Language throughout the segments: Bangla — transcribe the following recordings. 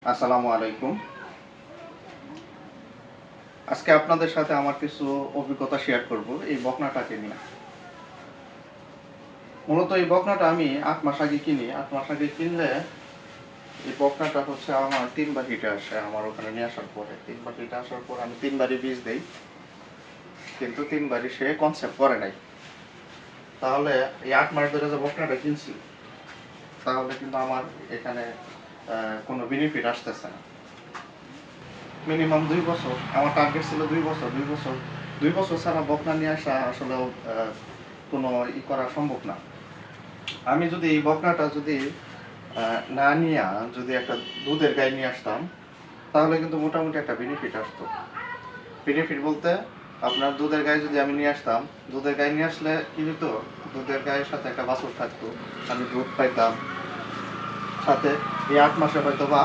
আসসালামু আলাইকুম। আজকে আপনাদের সাথে আমার কিছু অভিজ্ঞতা শেয়ার করব এই বকনাটাকে নিয়ে। মূলত এই বকনাটা আমি ৮ মাস আগে কিনি। ৮ মাস আগে কিনলে এই বকনাটা হচ্ছে আমার ৩ বার হিটে আসে। আমার ওখানে নিয়ে আসার পরে ৩ বার হিটে আসার পর আমি ৩ বারই বীজ দেই। কিন্তু ৩ বারই সে কনসেপ্ট করে নাই। তাহলে এই ৮ মাস ধরে যে বকনাটা কিনছি তাহলে কিন্তু আমার এখানে কোনো বেনিফিট আসতেছে না। মিনিমাম ২ বছর আমার টার্গেট ছিল ২ বছর ২ বছর ছাড়া বকনা নিয়ে আসা আসলে কোনো করা সম্ভব না। আমি যদি এই বকনাটা যদি না নিয়ে যদি একটা দুধের গাই নিয়ে আসতাম তাহলে কিন্তু মোটামুটি একটা বেনিফিট আসতো। বেনিফিট বলতে আপনার দুধের গাই যদি আমি নিয়ে আসতাম, দুধের গাই নিয়ে আসলে কি হতো, দুধের গায়ের সাথে একটা বাছুর থাকতো, আমি দুধ পাইতাম, সাথে এই ৮ মাসে হয়তো বা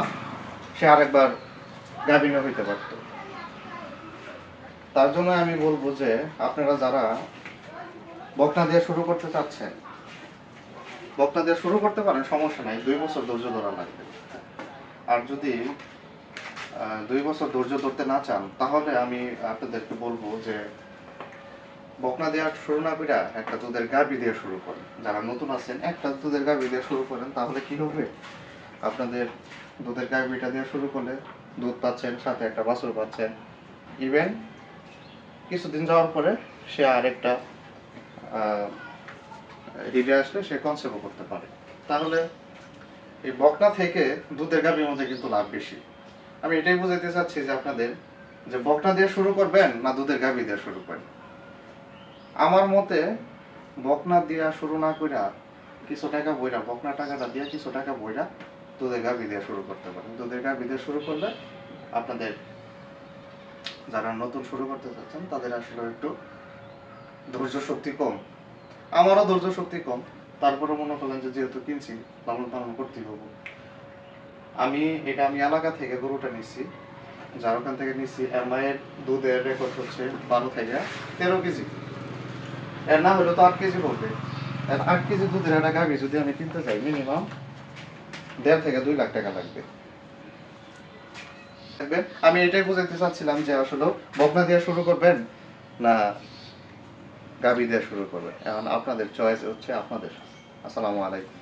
সে আরেকবার গাভিনও হইতে পারতো। তার জন্য আমি বলবো যে আপনারা যারা বকনা দিয়ে শুরু করতে চাচ্ছেন, বকনা দিয়ে শুরু করতে পারেন, সমস্যা নাই, ২ বছর ধৈর্য ধরা লাগবে। আর যদি ২ বছর ধৈর্য ধরতে না চান তাহলে আমি আপনাদেরকে বলবো যে বকনা দেওয়া শুরু না করে একটা দুধের গাভী দিয়ে শুরু করেন। যারা নতুন আছেন একটা দুধের গাভী দিয়ে শুরু করেন, তাহলে কি হবে, আপনাদের দুধের গাভীটা দিয়ে শুরু করলে দুধ পাচ্ছেন, সাথে একটা বাছুর পাচ্ছেন। ইভেন কিছুদিন যাওয়ার পরে সে আরেকটা হিটে আসলে সে কনসেপ্টও করতে পারে। তাহলে এই বকনা থেকে দুধের গাভীর মধ্যে কিন্তু লাভ বেশি। আমি এটাই বুঝাইতে চাচ্ছি যে আপনাদের যে বকনা দিয়ে শুরু করবেন না দুধের গাভী দিয়ে শুরু করবেন। আমার মতে বকনা দিয়া শুরু না কইরা কিছু টাকা বইরা, বকনা টাকাটা দিয়ে কিছু টাকা বইরা দুধের গাভী দিয়ে শুরু করতে পারেন। দুধের গাভী দিয়ে শুরু করলে আপনাদের যারা নতুন শুরু করতে চাচ্ছেন তাদের আসলে একটু ধৈর্য শক্তি কম। আমারও ধৈর্য শক্তি কম, তারপরে মনে করলেন যে যেহেতু কিনছি লালন পালন করতেই হবো। আমি এলাকা থেকে গরুটা নিচ্ছি, যার ওখান থেকে নিচ্ছি, এর মায়ের দুধের রেকর্ড হচ্ছে ১২ থেকে ১৩ কেজি। এর না হলে তো ৮ কেজি বলবে। ৮ কেজি দুধের একটা গাভী যদি আমি কিনতে চাই মিনিমাম ১.৫ থেকে ২ লাখ টাকা লাগবে। আমি এটাই বুঝাইতে চাচ্ছিলাম যে আসলে বকনা দিয়ে শুরু করবেন না গাভী দিয়ে শুরু করবেন, এখন আপনাদের চয়েস হচ্ছে আপনাদের। আসসালামু আলাইকুম।